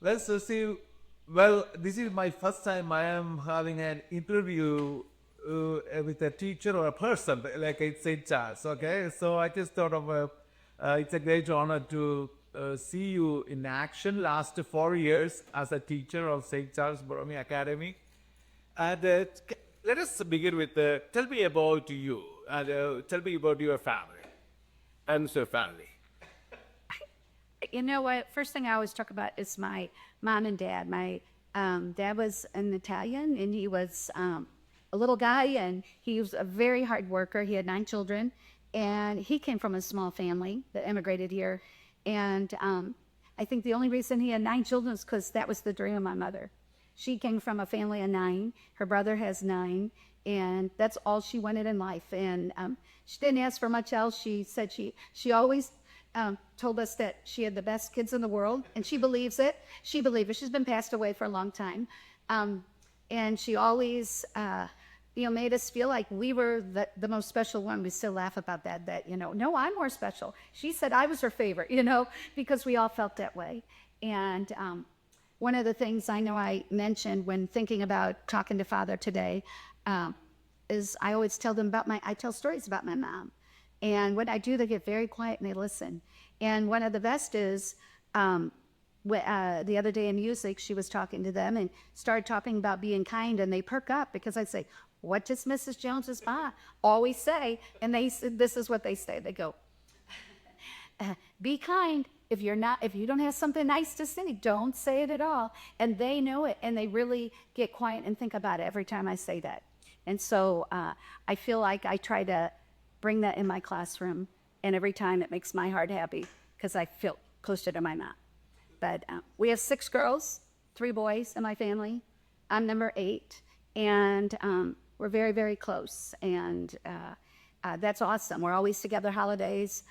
Well, Susie, well, this is my first time I am having an interview with a teacher or a person like it's St. Charles. Okay, so I just thought of it's a great honor to see you in action. Last 4 years as a teacher of St. Charles Borromeo Academy, and let us begin with tell me about you and tell me about your family and your family. You know what? First thing I always talk about is my mom and dad. My dad was an Italian, and he was a little guy, and he was a very hard worker. He had 9 children, and he came from a small family that immigrated here. And I think the only reason he had 9 children is because that was the dream of my mother. She came from a family of 9. Her brother has 9, and that's all she wanted in life. And she didn't ask for much else. She said she always told us that she had the best kids in the world, and she believes it. She believes it. She's been passed away for a long time, and she always, made us feel like we were the most special one. We still laugh about that. No, I'm more special. She said I was her favorite, because we all felt that way. And one of the things I know I mentioned when thinking about talking to Father today is I always tell them I tell stories about my mom. And when I do, they get very quiet and they listen. And one of the best is the other day in music, she was talking to them and started talking about being kind, and they perk up because I say, "What does Mrs. Jones's ma always say?" And they said, "This is what they say." They go, "Be kind. If you don't have something nice to say, don't say it at all." And they know it, and they really get quiet and think about it every time I say that. And so I feel like I try to bring that in my classroom, and every time it makes my heart happy because I feel closer to my mom. But we have 6 girls, 3 boys in my family. I'm number 8, and we're very, very close, and that's awesome. We're always together holidays.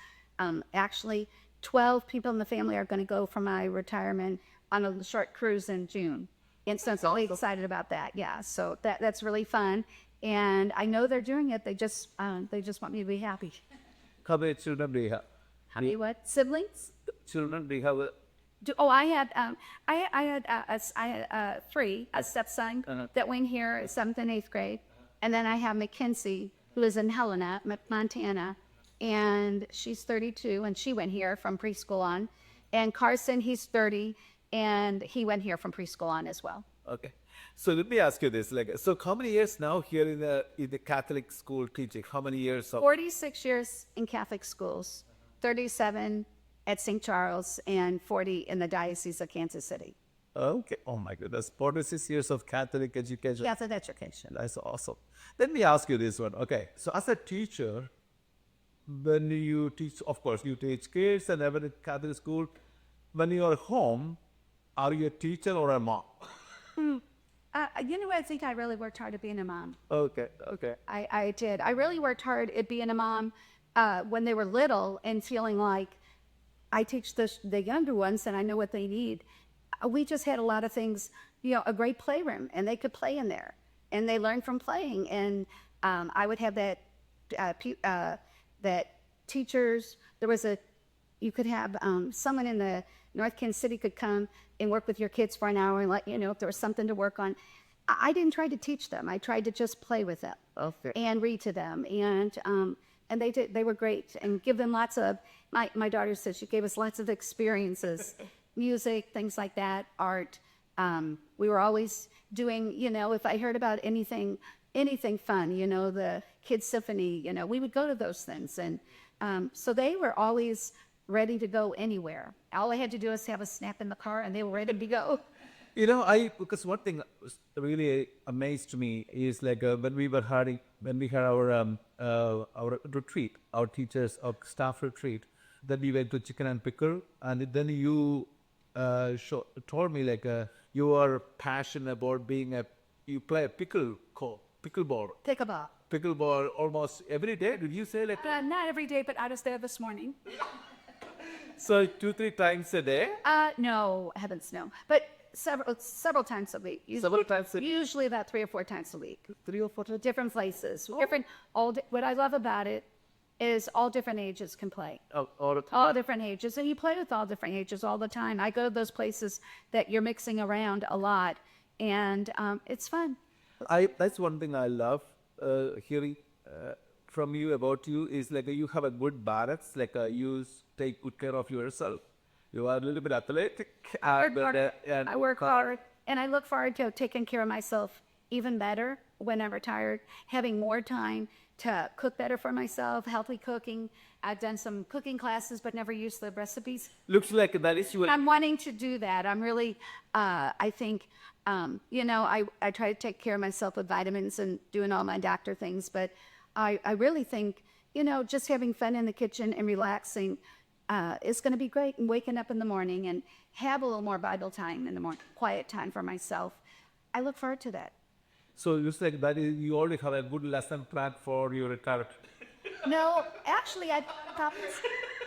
Actually, 12 people in the family are going to go for my retirement on a short cruise in June. And so I'm really excited about that. Yeah, so that's really fun. And I know they're doing it. They just want me to be happy. How many children do you have? How many what? Siblings? Children do you have? I had 3, a stepson that went here 7th and 8th grade. And then I have Mackenzie, who is in Helena, Montana, and she's 32, and she went here from preschool on. And Carson, he's 30, and he went here from preschool on as well. Okay. So let me ask you this: so how many years now here in the Catholic school teaching? How many years of? 46 years in Catholic schools, 37 at St. Charles, and 40 in the Diocese of Kansas City. Okay. Oh my goodness, 46 years of Catholic education. Catholic education. That's awesome. Let me ask you this one. Okay. So as a teacher, when you teach, of course, you teach kids and every Catholic school. When you are home, are you a teacher or a mom? I think I really worked hard at being a mom. Okay. Okay. I did. I really worked hard at being a mom when they were little and feeling like I teach the younger ones and I know what they need. We just had a lot of things, a great playroom, and they could play in there, and they learned from playing. And I would have that teachers. You could have someone in the North Kansas City could come and work with your kids for an hour and let you know if there was something to work on. I didn't try to teach them. I tried to just play with them and read to them. And they did. They were great, and give them lots of. My daughter says she gave us lots of experiences, music, things like that, art. We were always doing. If I heard about anything fun, the kids' symphony, we would go to those things, and so they were always ready to go anywhere. All I had to do was have a snap in the car, and they were ready to go. Because one thing was really amazed me is when we had our retreat, our teachers, our staff retreat, then we went to Chicken and Pickle, and then you told me you are passionate about you play a pickleball. Pickleball almost every day. Did you say Not every day, but I was there this morning. So 2-3 times a day? No, heavens no. But several times a week. Several times a Usually about 3 or 4 times a week. 3 or 4 times? Different places. What I love about it is all different ages can play. All the time. All different ages, and you play with all different ages all the time. I go to those places that you're mixing around a lot, and it's fun. That's one thing I love hearing from you about you is like you have a good balance. Like take good care of yourself. You are a little bit athletic. I work hard, and I look forward to taking care of myself even better when I'm retired, having more time to cook better for myself, healthy cooking. I've done some cooking classes, but never used the recipes. Looks like that is your. I'm wanting to do that. I'm really, I think, I try to take care of myself with vitamins and doing all my doctor things, but I really think, just having fun in the kitchen and relaxing is going to be great. And waking up in the morning and have a little more Bible time in the morning, quiet time for myself. I look forward to that. So it looks like that is you already have a good lesson plan for your retirement. No, actually, I thought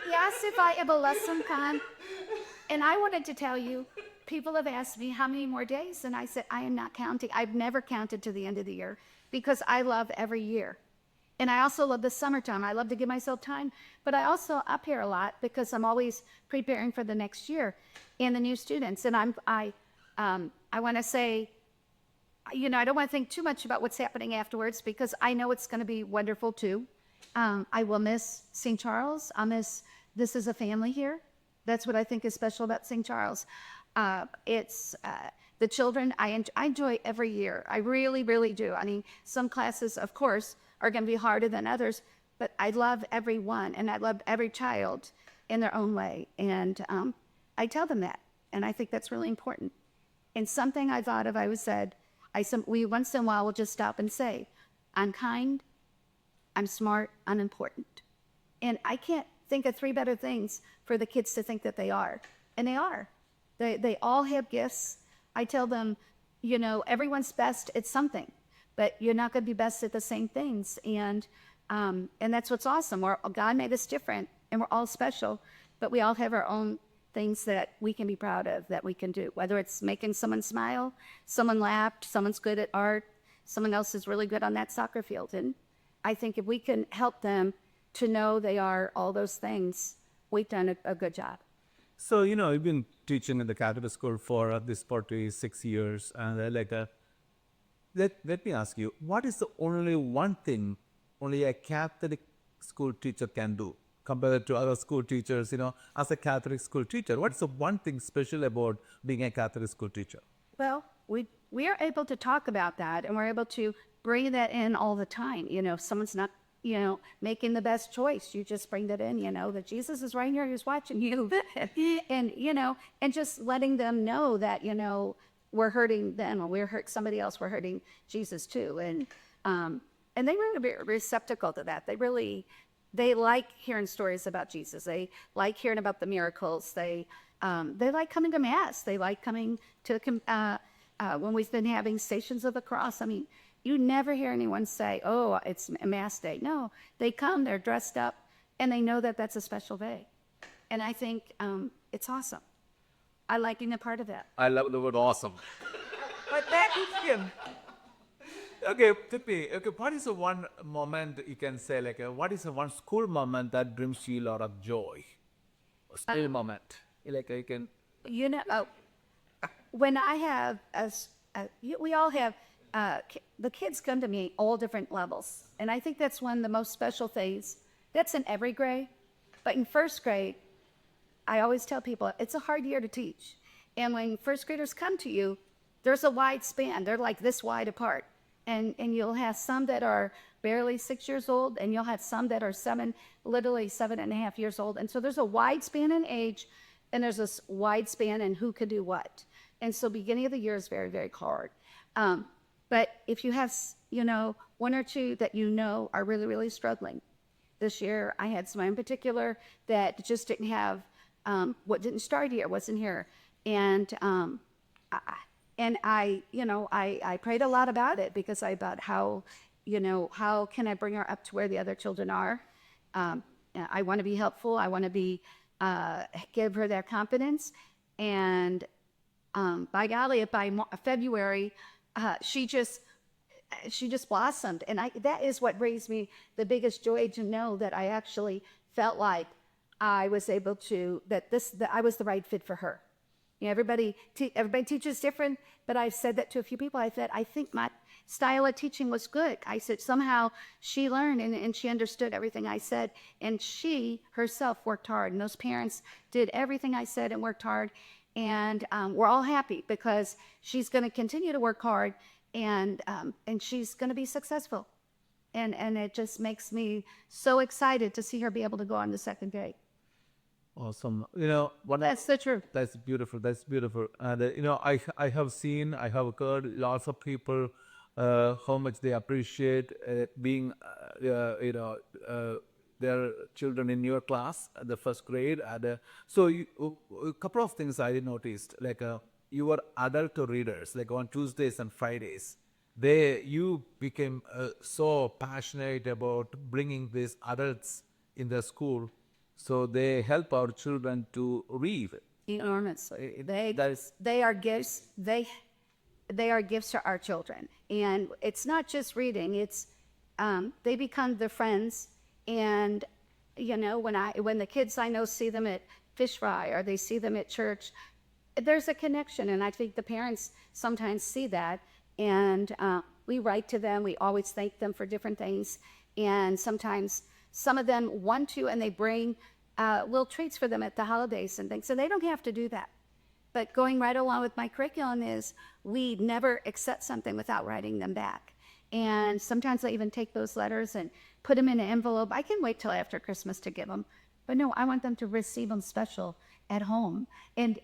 he asked if I have a lesson plan, and I wanted to tell you, people have asked me how many more days, and I said, I am not counting. I've never counted to the end of the year because I love every year. And I also love the summertime. I love to give myself time, but I also up here a lot because I'm always preparing for the next year and the new students. And I want to say, I don't want to think too much about what's happening afterwards because I know it's going to be wonderful too. I will miss St. Charles. I'll miss this is a family here. That's what I think is special about St. Charles. It's the children. I enjoy every year. I really, really do. I mean, some classes, of course, are going to be harder than others, but I love every one, and I love every child in their own way. And I tell them that, and I think that's really important. And something I thought of, we once in a while will just stop and say, I'm kind, I'm smart, I'm important. And I can't think of 3 better things for the kids to think that they are. And they are. They all have gifts. I tell them, everyone's best at something, but you're not going to be best at the same things. And that's what's awesome. God made us different, and we're all special, but we all have our own things that we can be proud of, that we can do, whether it's making someone smile, someone laughed, someone's good at art, someone else is really good on that soccer field. And I think if we can help them to know they are all those things, we've done a good job. So, you've been teaching in the Catholic school for this 46 years. And let me ask you, what is the only one thing only a Catholic school teacher can do compared to other school teachers, as a Catholic school teacher? What's the one thing special about being a Catholic school teacher? Well, we are able to talk about that, and we're able to bring that in all the time. If someone's not, making the best choice, you just bring that in, that Jesus is right here, he's watching you. and just letting them know that, we're hurting them, or somebody else, we're hurting Jesus too. And they really be receptacle to that. They like hearing stories about Jesus. They like hearing about the miracles. They like coming to Mass. They like coming to when we've been having Stations of the Cross. I mean, you never hear anyone say, oh, it's a Mass day. No, they come, they're dressed up, and they know that that's a special day. And I think it's awesome. I like being a part of that. I love the word awesome. But that is him. Okay, Tippy, what is the one moment you can say, what is the one school moment that brings you a lot of joy? A school moment. You can... When I have, we all have, the kids come to me all different levels. And I think that's one of the most special things. That's in every grade. But in first grade, I always tell people, it's a hard year to teach. And when first graders come to you, there's a wide span. They're like this wide apart. And you'll have some that are barely 6 years old, and you'll have some that are literally 7.5 years old. And so there's a wide span in age, and there's this wide span in who can do what. And so beginning of the year is very, very hard. But if you have, one or two that are really, really struggling. This year, I had some in particular that just didn't have, what didn't start here, wasn't here. And I prayed a lot about it because about how can I bring her up to where the other children are? I want to be helpful. I want to give her that confidence. And by golly, by February, she just, she just blossomed. And that is what brings me the biggest joy, to know that I actually felt like I was able to, that I was the right fit for her. You know, everybody teaches different, but I've said that to a few people. I said, I think my style of teaching was good. I said, somehow she learned and she understood everything I said. And she herself worked hard. And those parents did everything I said and worked hard. And we're all happy because she's going to continue to work hard, and she's going to be successful. And it just makes me so excited to see her be able to go on the second grade. Awesome. You know, what That's the truth. That's beautiful. That's beautiful. And you know, I have seen, I have heard lots of people how much they appreciate being, their children in your class at the first grade. And so, a couple of things I noticed, like you were adult readers, like on Tuesdays and Fridays. You became so passionate about bringing these adults in the school, so they help our children to read. Enormously. That is, They are gifts. They are gifts to our children, and it's not just reading. It's they become their friends. And you know, when the kids I know see them at fish fry or they see them at church, there's a connection, and I think the parents sometimes see that. And we write to them. We always thank them for different things, and sometimes some of them want to, and they bring little treats for them at the holidays and things. So they don't have to do that. But going right along with my curriculum is we never accept something without writing them back. And sometimes I even take those letters and put them in an envelope. I can wait till after Christmas to give them. But no, I want them to receive them special at home and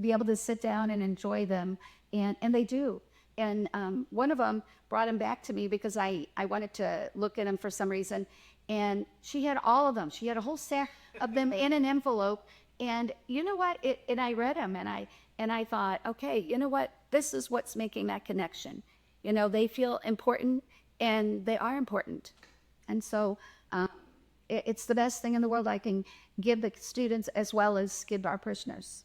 be able to sit down and enjoy them. And they do. And one of them brought them back to me because I wanted to look at them for some reason. And she had all of them. She had a whole stack of them in an envelope. And you know what? And I read them, and I thought, okay, you know what? This is what's making that connection. You know, they feel important, and they are important. And so it's the best thing in the world I can give the students as well as give our parishioners.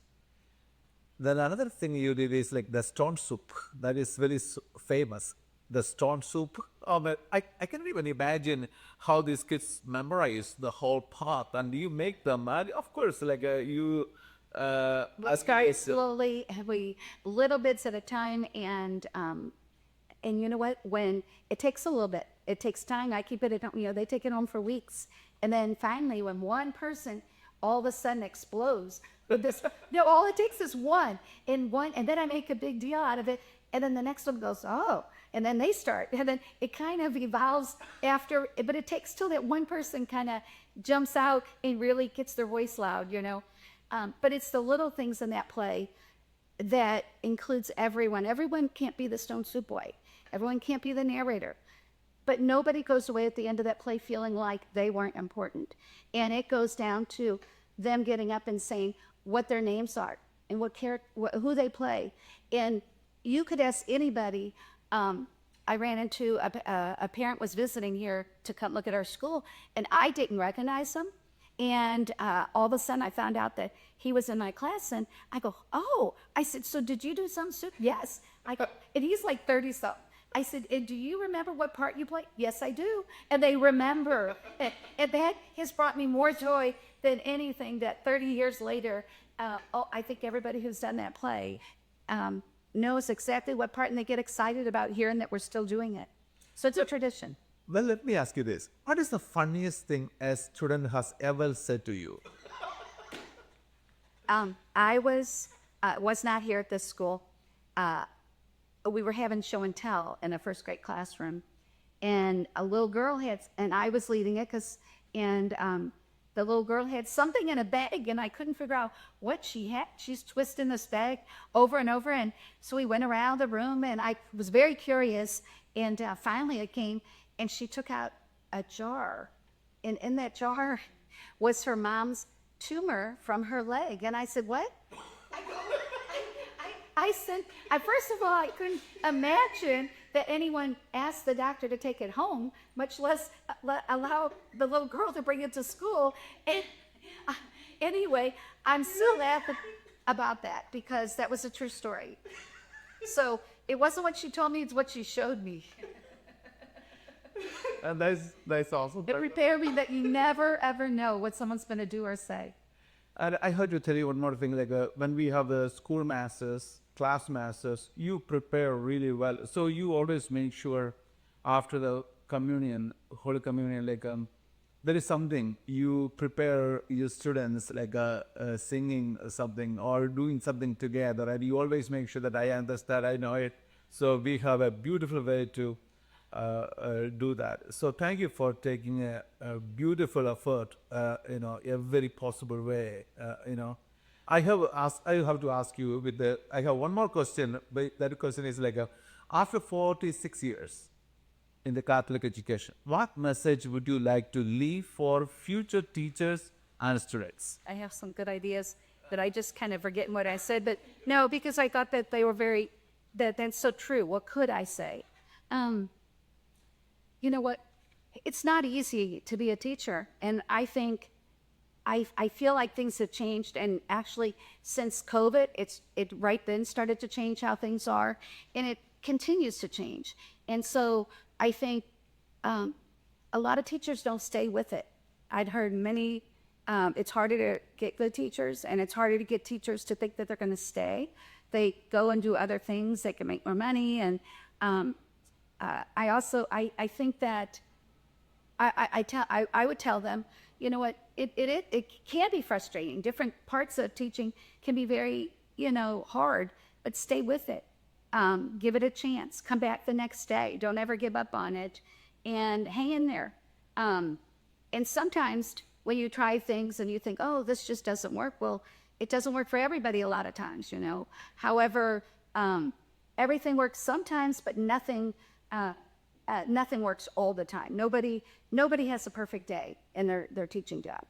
then another thing you did is like the stone soup. That is very famous. The stone soup. I can't even imagine how these kids memorize the whole path, and you make them. And of course, like you. We'll start slowly, little bits at a time, and you know what? When it takes a little bit, it takes time. I keep it at home. You know, they take it home for weeks, and then finally, when one person all of a sudden explodes with this, no, all it takes is one, and then I make a big deal out of it, and then the next one goes, oh, and then they start, and then it kind of evolves after, but it takes till that one person kind of jumps out and really gets their voice loud, you know. But it's the little things in that play that includes everyone. Everyone can't be the Stone Soup Boy. Everyone can't be the narrator. But nobody goes away at the end of that play feeling like they weren't important. And it goes down to them getting up and saying what their names are and who they play. And you could ask anybody. I ran into a parent was visiting here to come look at our school, and I didn't recognize him. And all of a sudden I found out that he was in my class, and I go, oh, I said, so did you do some soup? Yes. I go, and he's like 30-something. I said, and do you remember what part you played? Yes, I do. And they remember. And that has brought me more joy than anything that 30 years later, I think everybody who's done that play knows exactly what part, and they get excited about hearing that we're still doing it. So it's a tradition. Well, let me ask you this. What is the funniest thing a student has ever said to you? I was not here at this school. We were having show and tell in a first grade classroom, and a little girl and I was leading it the little girl had something in a bag, and I couldn't figure out what she had. She's twisting this bag over and over, and so we went around the room, and I was very curious, and finally it came, and she took out a jar, and in that jar was her mom's tumor from her leg. And I said, what? I said, first of all, I couldn't imagine that anyone asked the doctor to take it home, much less allow the little girl to bring it to school. And anyway, I'm still laughing about that because that was a true story. So it wasn't what she told me, it's what she showed me. And that's awesome. It prepared me that you never ever know what someone's going to do or say. And I heard you tell you one more thing, like when we have the school masses, class masses, you prepare really well. So you always make sure after the communion, Holy Communion, like there is something you prepare your students, like singing something or doing something together, and you always make sure that I understand, I know it. So we have a beautiful way to do that. So thank you for taking a beautiful effort, a very possible way, I have to ask you I have one more question, but that question is like, after 46 years in the Catholic education, what message would you like to leave for future teachers and students? I have some good ideas that I just kind of forgetting what I said, but no, because I thought that they were that's so true. What could I say? You know what? It's not easy to be a teacher, and I think I feel like things have changed, and actually since COVID, it right then started to change how things are, and it continues to change. And so I think a lot of teachers don't stay with it. I'd heard many. It's harder to get good teachers, and it's harder to get teachers to think that they're going to stay. They go and do other things. They can make more money, and I think that I would tell them, you know what, it can be frustrating. Different parts of teaching can be very, hard, but stay with it. Give it a chance. Come back the next day. Don't ever give up on it, and hang in there. And sometimes when you try things and you think, oh, this just doesn't work, well, it doesn't work for everybody a lot of times, However, everything works sometimes, but nothing works all the time. Nobody has a perfect day in their teaching job,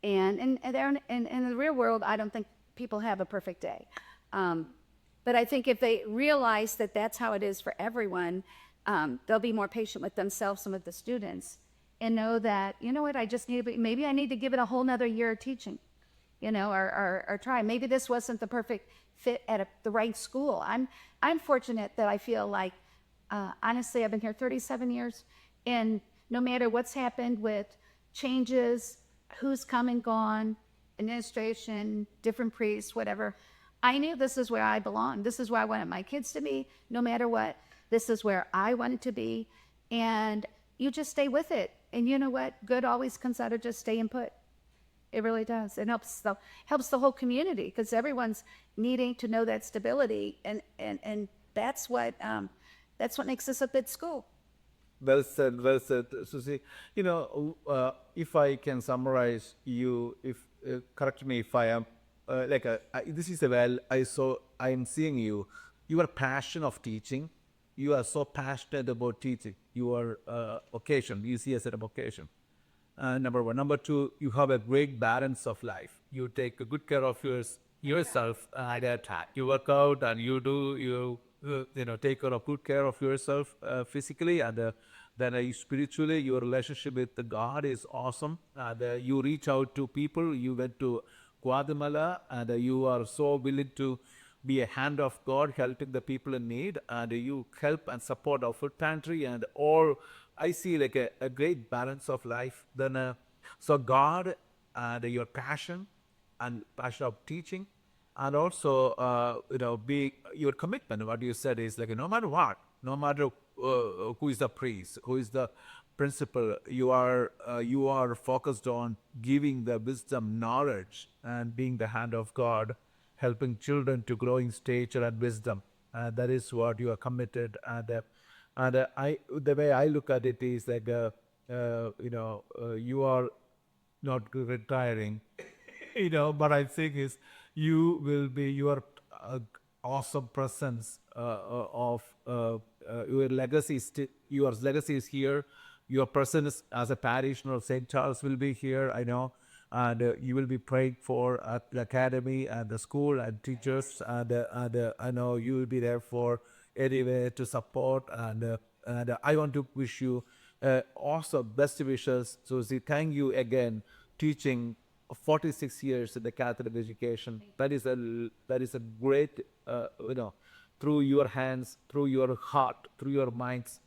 and in the real world, I don't think people have a perfect day. But I think if they realize that that's how it is for everyone, they'll be more patient with themselves and with the students, and know that, you know what, maybe I need to give it a whole nother year of teaching, or try. Maybe this wasn't the perfect fit at the right school. I'm fortunate that I feel like, honestly, I've been here 37 years, and no matter what's happened with changes, who's come and gone, administration, different priests, whatever, I knew this is where I belong. This is where I wanted my kids to be. No matter what, this is where I wanted to be. And you just stay with it. And you know what? Good always comes out of just staying put. It really does. It helps the whole community, because everyone's needing to know that stability, and that's what makes us a good school. Well said, Susie. If I can summarize you, if correct me if I am this is I am seeing you. Your passion of teaching, you are so passionate about teaching. Your vocation, you see as a vocation. Number one. Number two, you have a great balance of life. You take good care of yourself. You work out, and you take good care of yourself physically, and then spiritually, your relationship with God is awesome. And you reach out to people. You went to Guatemala, and you are so willing to be a hand of God, helping the people in need, and you help and support our food pantry, and all. I see like a great balance of life. Then, so God and your passion of teaching, and also be your commitment. What you said is like, no matter what, no matter who is the priest, who is the principal, you are focused on giving the wisdom, knowledge, and being the hand of God, helping children to grow in stature and wisdom. That is what you are committed. The way I look at it is like, you are not retiring, but I think is you will be your awesome presence of your legacy. Your legacy is here. Your presence as a parishioner of St. Charles will be here, I know, and you will be praying for at the academy and the school and teachers, and I know you will be there for anyway to support, and I want to wish you awesome best wishes. Susie, thank you again, teaching 46 years in the Catholic education. That is a great, through your hands, through your heart, through your minds,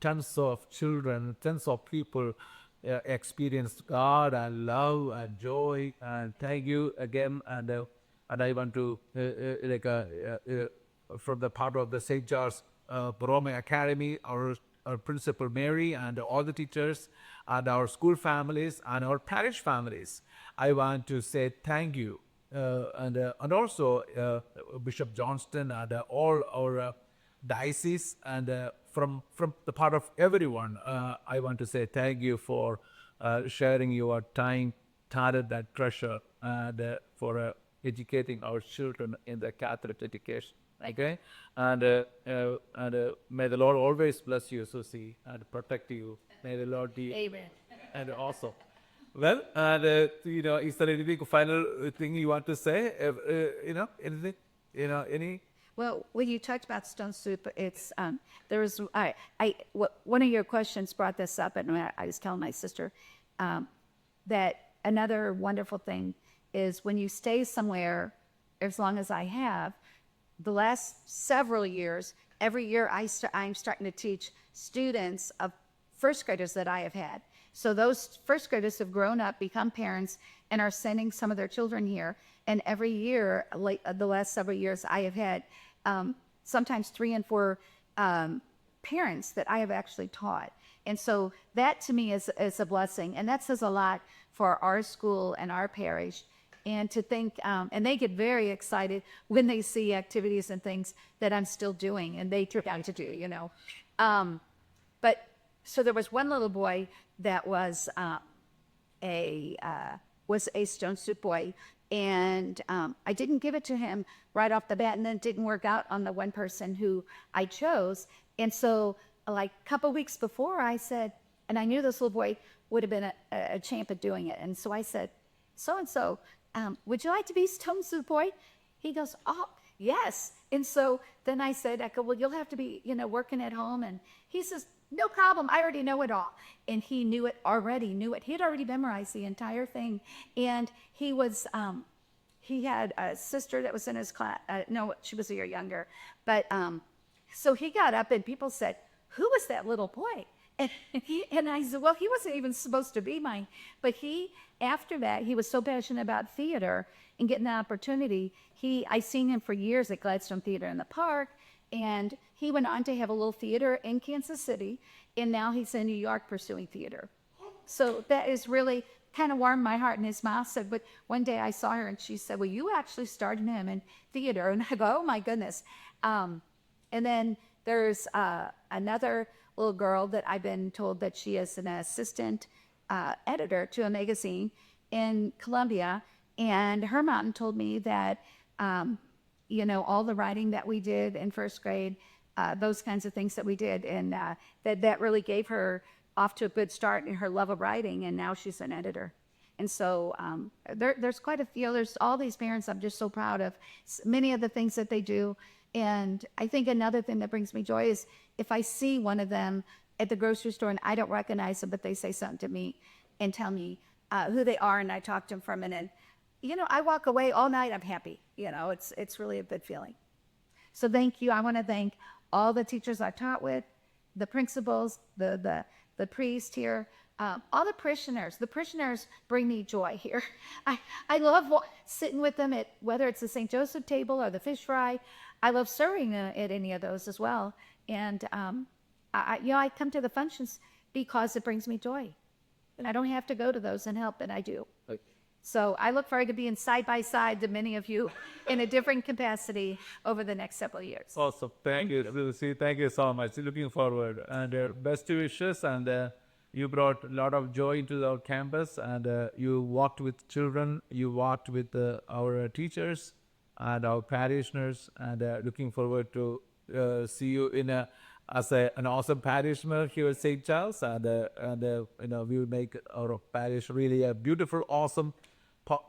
tons of children, tons of people experience God and love and joy. And thank you again. And I want to from the part of the St. George Borromeo Academy, our principal Mary and all the teachers and our school families and our parish families, I want to say thank you. And also Bishop Johnston and all our diocese and from the part of everyone, I want to say thank you for sharing your time, talent, and treasure, and for educating our children in the Catholic education. Okay, and may the Lord always bless you, Susie, and protect you. May the Lord be. Amen. And also, well, and is there anything final thing you want to say? Anything? Any? Well, when you talked about stone soup, it's there was one of your questions brought this up, and I was telling my sister that another wonderful thing is when you stay somewhere, as long as I have, the last several years, every year I'm starting to teach students of first graders that I have had. So those first graders have grown up, become parents, and are sending some of their children here. And every year, the last several years, I have had sometimes 3 and 4 parents that I have actually taught. And so that to me is a blessing. And that says a lot for our school and our parish. And to think, and they get very excited when they see activities and things that I'm still doing and they turn out to do, But so there was one little boy that was a stone soup boy, and I didn't give it to him right off the bat, and then it didn't work out on the one person who I chose. And so like a couple weeks before I said, and I knew this little boy would have been a champ at doing it. And so I said, so-and-so, would you like to be stone soup boy? He goes, oh, yes. And so then I said, well, you'll have to be, working at home. And he says, no problem. I already know it all. And he knew it already, He had already memorized the entire thing. And he was, he had a sister that was in his class. No, she was a year younger. But so he got up and people said, who was that little boy? And I said, well, he wasn't even supposed to be mine. But after that, he was so passionate about theater and getting the opportunity. I seen him for years at Gladstone Theater in the Park. And he went on to have a little theater in Kansas City. And now he's in New York pursuing theater. So that is really kind of warmed my heart. And his mom said, but one day I saw her and she said, well, you actually started him in theater. And I go, oh, my goodness. And then there's another little girl that I've been told that she is an assistant editor to a magazine in Columbia. And her mom told me that, all the writing that we did in first grade, those kinds of things that we did, and that really gave her off to a good start in her love of writing, and now she's an editor. And so there's quite a few. There's all these parents I'm just so proud of, many of the things that they do. And I think another thing that brings me joy is if I see one of them at the grocery store and I don't recognize them, but they say something to me and tell me who they are, and I talk to them for a minute. I walk away all night. I'm happy. It's really a good feeling. So thank you. I want to thank all the teachers I taught with, the principals, the priest here, all the parishioners. The parishioners bring me joy here. I love sitting with them at whether it's the St. Joseph table or the fish fry. I love serving at any of those as well. And I come to the functions because it brings me joy. And I don't have to go to those and help, and I do. Okay. So I look forward to being side by side to many of you in a different capacity over the next several years. Awesome. Thank you, Lucy. Thank you so much. Looking forward. And best wishes. And you brought a lot of joy into our campus. And you walked with children. You walked with our teachers and our parishioners. And looking forward to see you as an awesome parishioner here at St. Charles. And we will make our parish really a beautiful, awesome,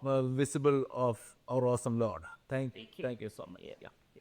visible of our awesome Lord. Thank you so much. Yeah.